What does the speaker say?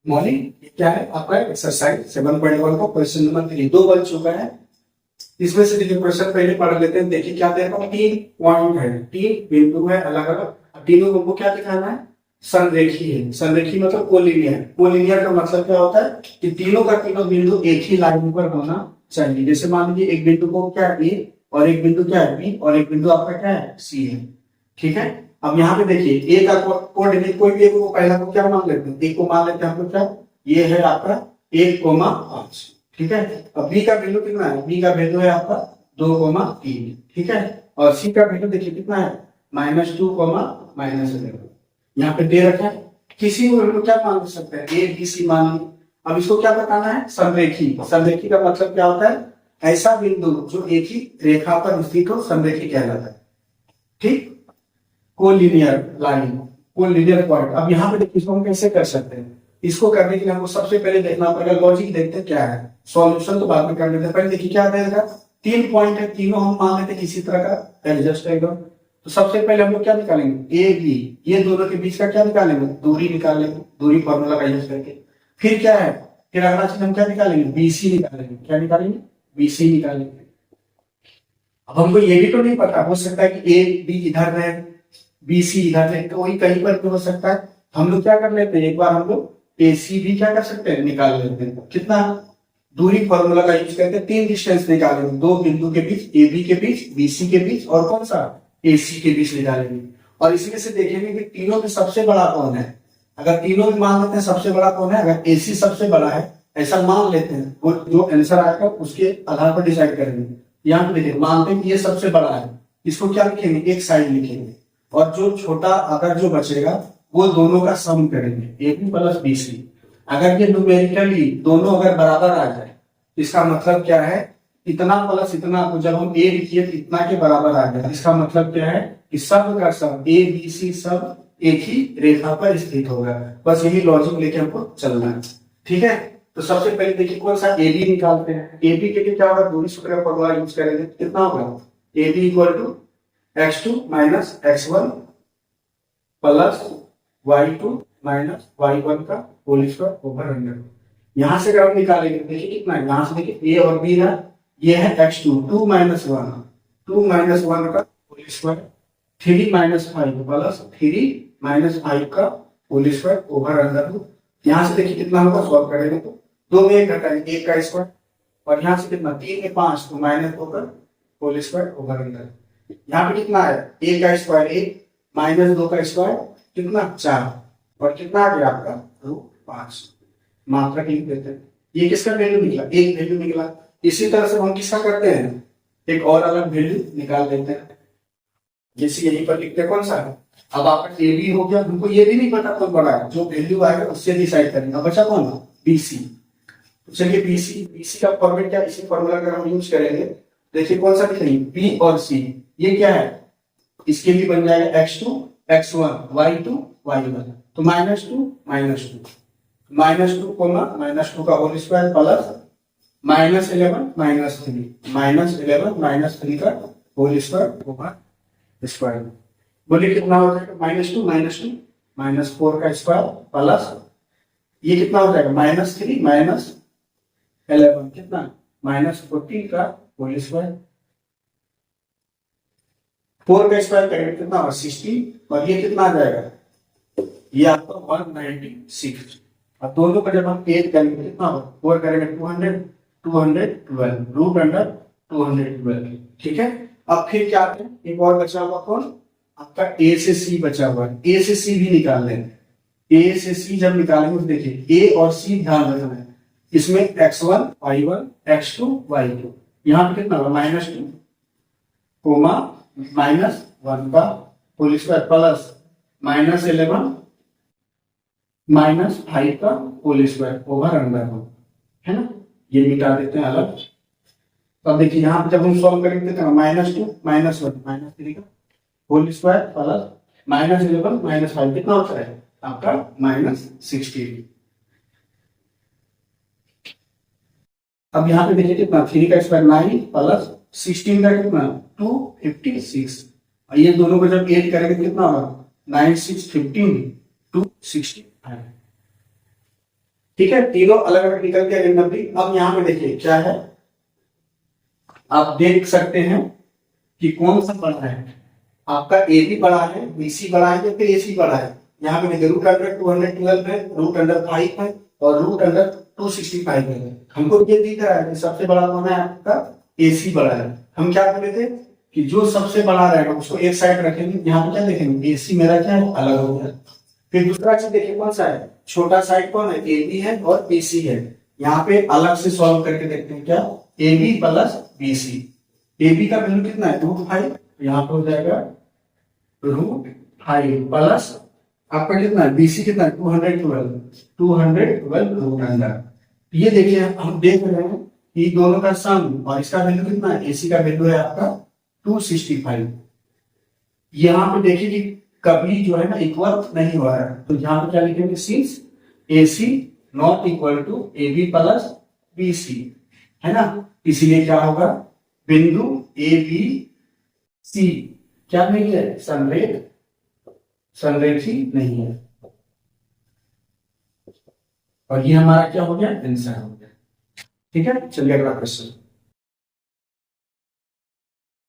Morning क्या है आपका एक्सरसाइज 7.1 का क्वेश्चन नंबर 3 दो बन चुका है। इसमें से देखिए क्वेश्चन पहले पढ़ लेते हैं। देखिए क्या दे रखा है, 3 पॉइंट है, 3 बिंदु है अलग अलग। तीनों को क्या दिखाना है, संरेखी है। संरेखी मतलब कोलिनियर। कोलिनियर का मतलब क्या होता है कि तीनों का तीनों बिंदु एक ही लाइन पर होना चाहिए। जैसे मान लीजिए एक बिंदु को क्या है ए और एक बिंदु क्या है बी और एक बिंदु आपका क्या है सी है। ठीक है, अब यहाँ पे देखिए ए का कोऑर्डिनेट कोई भी एक को पहला को क्या मान लेते हैं, एक को मान लेते हैं हम लोग क्या, ये है आपका 1,5। ठीक है, अब बी का वैल्यू कितना है, बी का वैल्यू है आपका 2,3। ठीक है, और सी का वैल्यू देखिए कितना है -2, -11 यहाँ पे दे रखा है। किसी को वैल्यू क्या मान सकते हैं, ए बी सी मान ली। अब इसको क्या बताना है, संरेखी। संरेखी का मतलब क्या होता है, ऐसा बिंदु जो एक ही रेखा पर स्थित हो, संरेखी कहलाता है। ठीक, कोलिनियर लाइन, कोलिनियर पॉइंट। अब यहाँ पे देखिए इसको हम कैसे कर सकते हैं। इसको करने के लिए हमको सबसे पहले देखना पड़ेगा, लॉजिक देखते हैं क्या है, सॉल्यूशन तो बाद में कर लेते हैं। पहले देखिए क्या देगा, 3 पॉइंट है, तीनों हम मान लेते हैं किसी तरह का एडजस्ट एकदम। तो सबसे पहले हम लोग क्या निकालेंगे, ए बी, ये दोनों के बीच का क्या निकालेंगे, दूरी निकालेंगे, दूरी फॉर्मूला का यूज करके। फिर क्या है, फिर अगला चीज हम क्या निकालेंगे, बीसी निकालेंगे। क्या निकालेंगे, बीसी निकालेंगे। अब हमको ये भी तो नहीं पता, हो सकता है कि ए बी इधर रहे, बीसी इधर रहे, तो वही कहीं पर भी हो सकता है। हम लोग क्या कर लेते हैं, एक बार हम लोग एसी भी क्या कर सकते हैं, निकाल लेते हैं। कितना, दूरी फॉर्मूला का यूज करके 3 डिस्टेंस निकालेंगे, दो बिंदु के बीच, ए बी के बीच, बीसी के बीच और कौन सा एसी के बीच निकालेंगे। और इसमें से देखेंगे कि तीनों में सबसे बड़ा कौन है। अगर तीनों में मान लेते हैं सबसे बड़ा कौन है, अगर एसी सबसे बड़ा है ऐसा मान लेते हैं, वो जो आंसर आएगा उसके आधार पर डिसाइड करेंगे। यहाँ पे देखिए मानते हैं कि ये सबसे बड़ा है, इसको क्या लिखेंगे, एक साइड लिखेंगे, और जो छोटा अगर जो बचेगा वो दोनों का सम करेंगे, A B plus B C. अगर ये न्यूमेरिकली दोनों अगर बराबर आ जाए, इसका मतलब क्या है, इतना प्लस इतना को जब हम ए लिखिए तो इतना के बराबर आ जाए। इसका मतलब क्या है कि सब का सब ए बी सी सब एक ही रेखा पर स्थित होगा। बस यही लॉजिक लेके हमको चलना है। ठीक है, तो सबसे पहले देखिए कौन सा ए बी निकालते हैं। ए बी के लिए क्या होगा, दूरी सूत्र का फॉर्मूला यूज करेंगे। कितना होगा, A B equal to x2 minus x1 plus y2 minus y1 का होल स्क्वायर ओवर अंडर। यहां से अगर हम निकालेंगे देखिए कितना है, यहां से देखिए a और b है, ये है x2 2 माइनस 1, 2 माइनस 1 का whole square, 3 minus 5 plus 3 minus 5 का होल स्क्वायर ओवर अंडर। यहां से देखिए कितना होगा, सॉल्व करेंगे तो 2 में 1 घटाएंगे 1 का स्क्वायर, और यहाँ से कितना 3 में 5 तो माइनस होकर होल स्क्वायर ओवर अंडर। यहाँ पे कितना है, 1 का स्क्वायर 1 माइनस 2 का स्क्वायर कितना 4, और कितना आ गया आपका 5। मात्रा लिख देते हैं। ये किसका वैल्यू निकला, एक वैल्यू निकला। इसी तरह से हम किसका करते हैं, एक और अलग वैल्यू निकाल देते हैं। जैसे यहीं पर लिखते हैं कौन सा है, अब आपका ए बी हो गया, हमको ये भी नहीं पता कौन बड़ा है, जो वैल्यू आएगा उससे डिसाइड करेंगे। अब बचा कौन, बीसी। तो चलिए बीसी, बीसी का फॉर्मेट क्या, इसी फॉर्मूला का हम यूज करेंगे। देखिए कौन सा लिखेंगे, बी और सी, ये क्या है, इसके लिए बन जाएगा x2 x1 y2 y1, तो -2 -2 कोमा -2 का होल स्क्वायर प्लस -11 -3 का होल स्क्वायर ओवर स्क्वायर। बोलिए कितना हो जाएगा, -2 -4 का स्क्वायर प्लस ये कितना हो जाएगा -3 -11 कितना -14 का होल स्क्वायर। 4 का स्क्वायर करेंगे कितना होगा 60, और ये कितना आ जाएगा, ये आपका 196। अब दोनों का जब हम एड करेंगे कितना होगा, 4 करेंगे 212 रूट अंडर 212। ठीक है, अब फिर क्या आते हैं, एक और बचा हुआ कौन, आपका ए से सी बचा हुआ है। ए से सी भी निकाल लेंगे। ए से सी जब निकालेंगे तो देखिए ए और सी ध्यान रखना है, इसमें x1 y1 x2 y2, यहाँ पे कितना होगा -2 कोमा -1 का होल स्क्वायर प्लस -11 -5 का होल स्क्वायर ओवर अंडर है ना। ये मिटा देते हैं अलग। तो अब देखिए यहाँ पे जब हम सॉल्व करेंगे तो -2 -1 -3 का होल स्क्वायर प्लस -11 -5 कितना होता है आपका -16। अब यहाँ पे देखिए कितना 3 का स्क्वायर 9 प्लस 16 का कितना 256, और ये दोनों को जब एड करेंगे कितना होगा 9 6 15 265। ठीक है, तीनों अलग अलग निकल के रेंडमली। अब यहाँ पे देखिए क्या है, आप देख सकते हैं कि कौन सा बड़ा है, आपका ए बी बड़ा है, बी सी बड़ा है या फिर ए सी बड़ा है। यहाँ पे देखिए रूट अंडर 212 है, रूट अंडर 5 है और रूट अंडर 265 है। हमको ये दिख रहा है कि सबसे बड़ा कौन है, आपका ए सी बड़ा है। हम क्या कर रहे थे कि जो सबसे बड़ा रहेगा उसको एक साइड रखेंगे। यहाँ पे क्या देखेंगे, ए सी मेरा क्या है, अलग हो गया। फिर दूसरा चीज देखिए कौन सा है, छोटा साइड कौन है, ए बी है और बी सी है। यहाँ पे अलग से सॉल्व करके देखते हैं, क्या A B plus B C. A B का वैल्यू कितना है, √5, यहाँ पे हो जाएगा √5 प्लस आपका कितना है, बीसी कितना है, 212 रूट अंडर। ये देखिए हम देख रहे हैं कि दोनों का सम और इसका वैल्यू कितना है, एसी का वैल्यू है आपका 265। यहाँ पे देखिए कि कभी जो है ना इक्वल नहीं हो रहा है, तो यहाँ पे क्या लिखेंगे, since AC not equal to A B plus B C, है ना, इसीलिए क्या होगा, बिंदु ए बी सी क्या नहीं है, संरेखित नहीं है। और ये हमारा क्या हो गया, आंसर हो गया। ठीक है, चलिए अगला क्वेश्चन।